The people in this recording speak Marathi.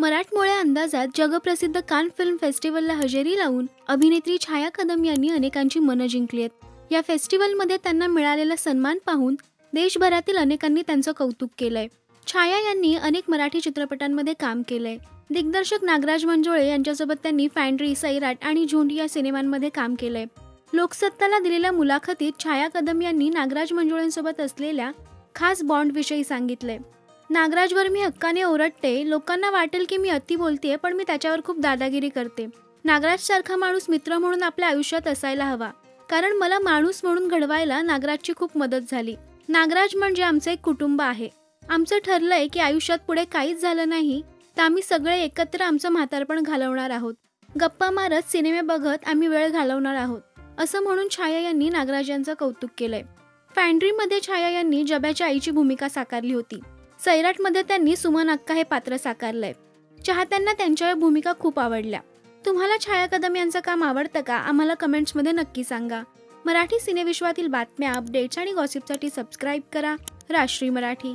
मराठमोळ्या अंदाजात जगप्रसिद्ध कान फिल्म फेस्टिवलला हजेरी लावून अभिनेत्री छाया कदम यांनी अनेकांची मनं जिंकली आहेत। या फेस्टिवलमध्ये त्यांना मिळालेला सन्मान पाहून देशभरातील अनेकांनी त्यांचं कौतुक केलंय। छाया यांनी अनेक मराठी चित्रपटांमध्ये काम केलंय। दिग्दर्शक नागराज मंजुळे यांच्यासोबत त्यांनी फॅन्ड्री, सैराट आणि झुंड या सिनेमांमध्ये काम केलंय। लोकसत्ताला दिलेल्या मुलाखतीत छाया कदम यांनी नागराज मंजुळेंसोबत असलेल्या खास बॉन्डविषयी सांगितलंय। नागराजवर मी हक्काने ओरडते, लोकांना वाटेल की मी अति बोलतेय, पण मी त्याच्यावर खूप दादागिरी करते। नागराज सारखा माणूस मित्र म्हणून आपल्या आयुष्यात असायला हवा, कारण मला माणूस म्हणून घडवायला नागराजची खूप मदत झाली। नागराज म्हणजे आमचं एक कुटुंब आहे। आमचं ठरलंय की आयुष्यात पुढे काहीच झालं नाही तर आम्ही सगळे एकत्र आमचं म्हातारपण घालवणार आहोत। गप्पा मारत सिनेमे बघत आम्ही वेळ घालवणार आहोत, असं म्हणून छाया यांनी नागराज यांचं कौतुक केलंय। फॅन्ड्रीमध्ये छाया यांनी जब्याच्या आईची भूमिका साकारली होती। सैराटमध्ये त्यांनी सुमन अक्का हे पात्र साकारलंय। चाहत्यांना त्यांच्या या भूमिका खूप आवडल्या। तुम्हाला छाया कदम यांचं काम आवडतं का? आम्हाला कमेंट्समध्ये नक्की सांगा। मराठी सिनेविश्वातील बातम्या, अपडेट्स आणि गॉसिपसाठी सबस्क्राईब करा राष्ट्रीय मराठी।